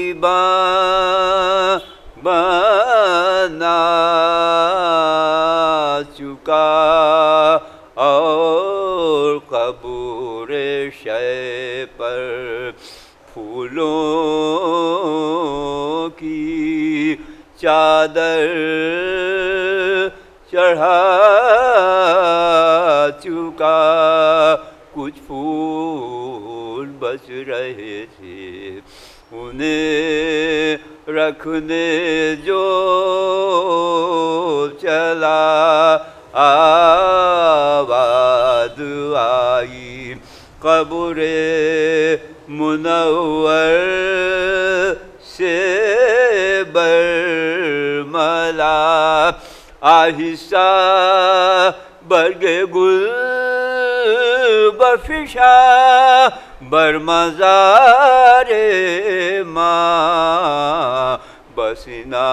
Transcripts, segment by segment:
قریباں بنا چکا اور قبر شے پر پھولوں کی چادر چڑھا چکا کچھ پھول بچ رہے تھے انہیں رکھنے جو چلا آواز آئی قبر منور سے برملا آہستہ برگ گل بفشا برمزار ماں بسنا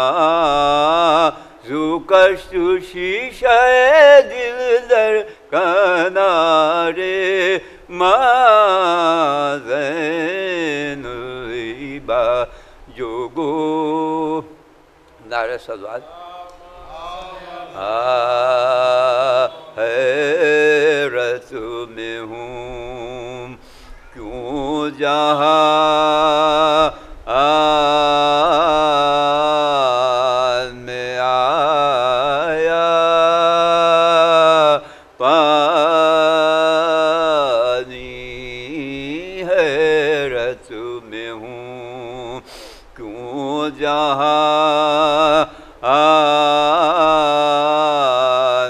زو کشت شیشہ دل در کنارے ماں زین العبا جوگو نعرہ صلوات حیرت میں ہوں کیوں جہاں میں آیا پانی حیرت میں ہوں کیوں جہاں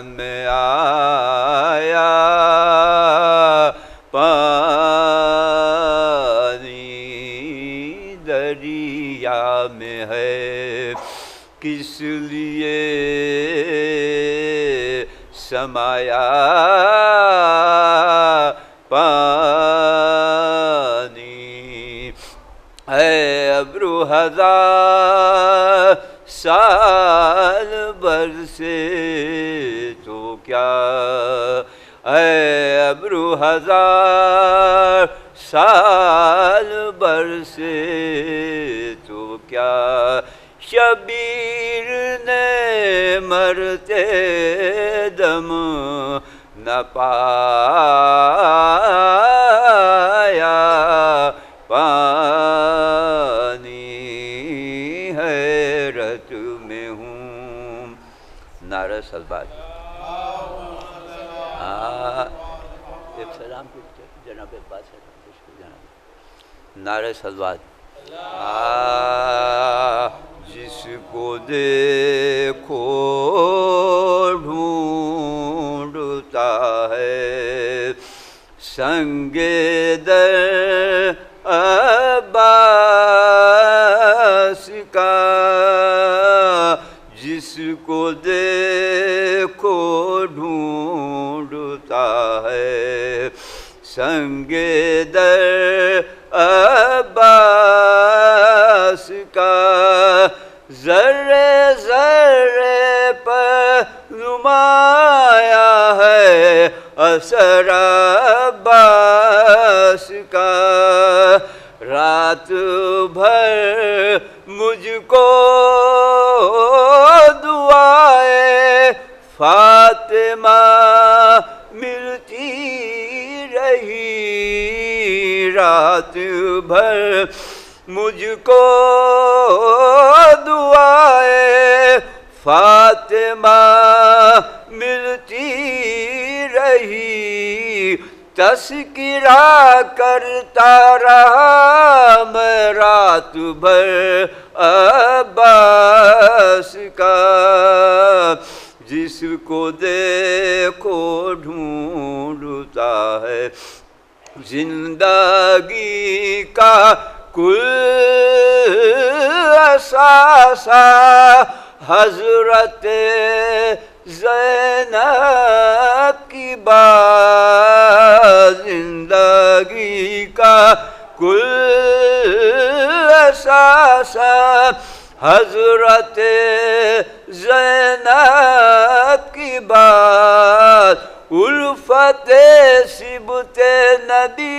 میں آیا پانی دریا میں ہے کس لیے سمایا پانی ہے ابرو ہزار سال برسے تو کیا اے ابرو ہزار سال برسے تو کیا شبیر نے مرتے دم نہ پایا پانی حیرت میں ہوں نعرہ صلوات ایک سلام جناب عباس نعرہ صلوات جس کو دیکھو ڈھونڈتا ہے سنگ در عباس کا جس کو دیکھو ڈھونڈتا ہے سنگ در عباس کا ذرے ذرے پر نمایاں ہے اثر عباس کا رات بھر مجھ کو دعائے فاطمہ ملتی رہی رات بھر مجھ کو دعائے فاطمہ ملتی رہی تذکرہ کرتا رہا میں رات بھر عباس کا جس کو دیکھو ڈھونڈتا ہے زندگی کا کل اثاثہ حضرت زینب کی بات زندگی کا کل اثاثہ حضرت زینب کی بات الفت سب نبی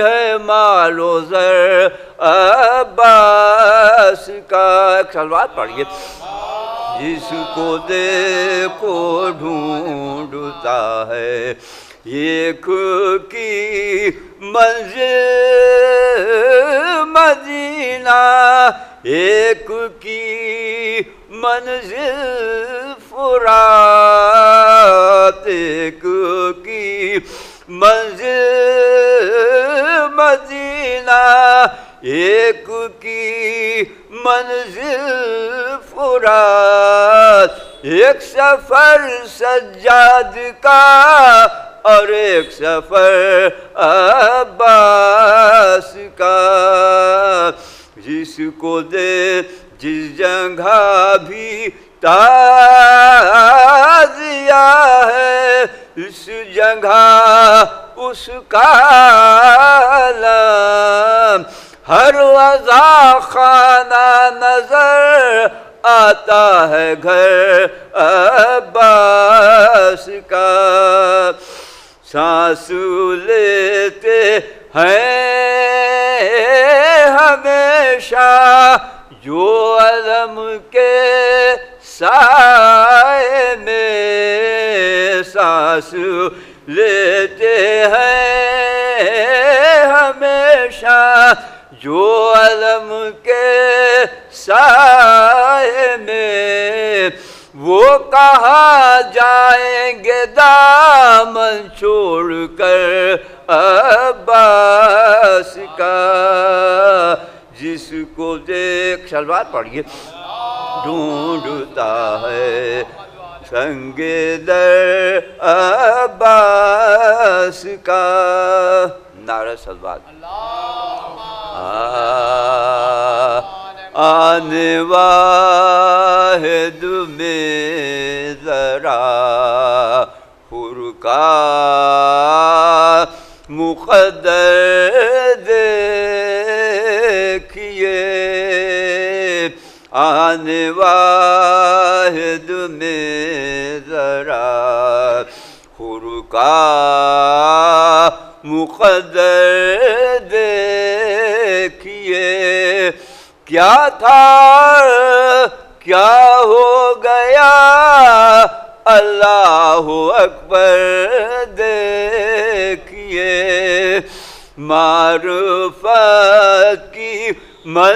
ہے مال و زر عباس کا. ایک سلوات پڑھیے. جس کو دیکھو ڈھونڈتا ہے ایک کی منزل مدینہ، ایک کی منزل فرات، ایک کی منزل مدینہ، ایک کی منزل فرات. ایک سفر سجاد کا اور ایک سفر عباس کا. جس کو دے جس جگہ بھی تعزیہ ہے، اس جگہ اس کا علم. ہر وضع خانہ نظر آتا ہے گھر عباس کا. سانس لیتے ہیں ہمیشہ جو علم کے سائے میں، سانس لیتے ہیں ہمیشہ جو علم کے سائے میں. وہ کہاں جائیں گے دامن چھوڑ کر عباس کا. جس کو دیکھ سلوات پڑھیے. ڈھونڈتا ہے سنگ در عباس کا. نعرہ سلوات. آنے واحد میں ذرا خور کا مقدر دیکھیے. آنے واحد میں ذرا خور کا مقدر دیکھیے. کیا تھا کیا ہو گیا اللہ اکبر دیکھیے. معرفت کی منزل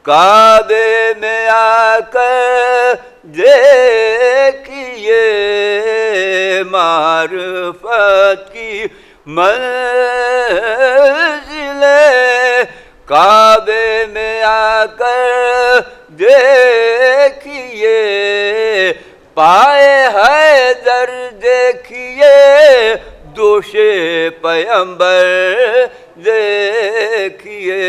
کعبے میں آ کر دیکھیے. معرفت کی منزل کعبے میں آ کر دیکھیے. پائے حیدر دیکھیے دوش پیمبر دیکھیے.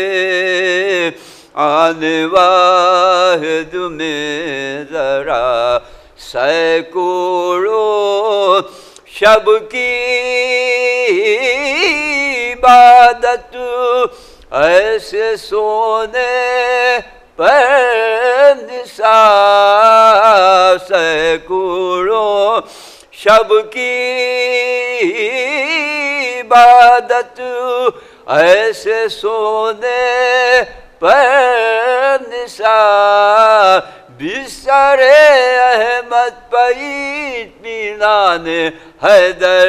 آنے واحد میں ذرا سینکڑوں شب کی عبادت ایسے سونے پر نثار. سینکڑوں شب کی عبادت ایسے سونے پر نثار. بستر احمد پر اطمینان حیدر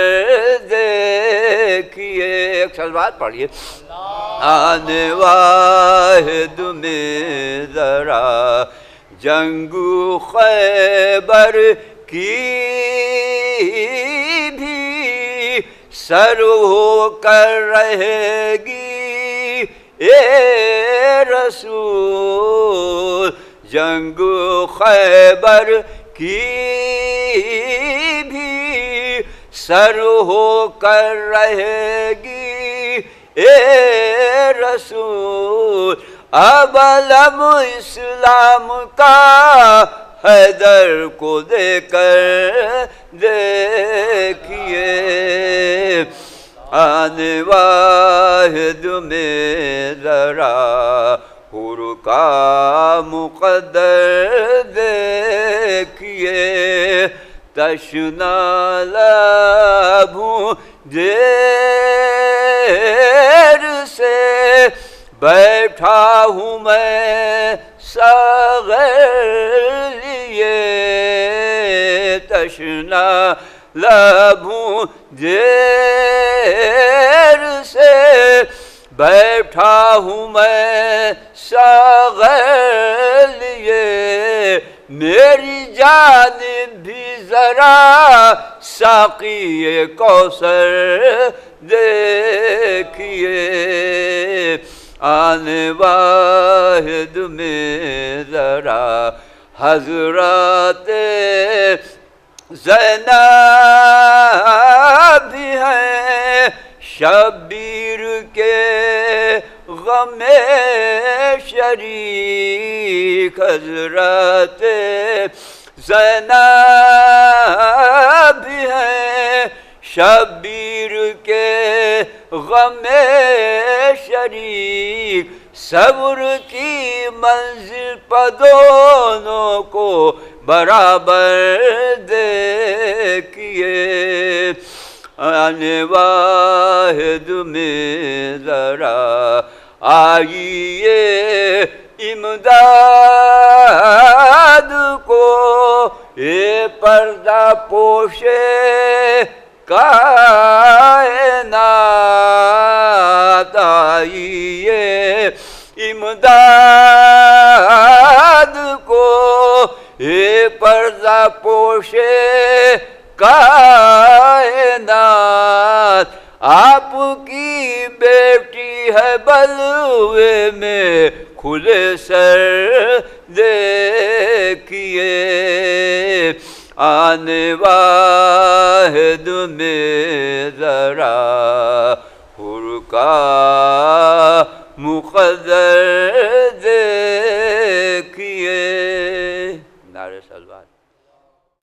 دیکھیے. ایک سلوات پڑھیے. آنے واحد میں ذرا جنگ خیبر کی بھی سر ہو کر رہے گی اے رسول. جنگ خیبر کی بھی سر ہو کر رہے گی اے رسول. اب علم اسلام کا حیدر کو دے کر دیکھیے. آنے واحد میں ذرا حور کا مقدر دیکھیے. تشنا لبوں دیر سے بیٹھا ہوں میں ساغر لیے تشنا لبوں دیر سے بیٹھا ہوں میں ساغر لیے میری جانب بھی ذرا ساقی کوثر دیکھیے آنے واحد میں ذرا حضرات زینب بھی ہیں شبیر کے غم شریک حضرت زینب بھی ہیں شبیر کے غم شریک صبر کی منزل پر دونوں کو برابر دیکھیے آنے واحد میں ذرا آئیے امداد کو یہ پردہ پوشے کائنات آئیے امداد کو یہ پردہ پوشے کائنات آپ کی بیٹی ہے بلوے میں کھلے سر دیکھیے آنے واحد میں ذرا حر کا مقدر دے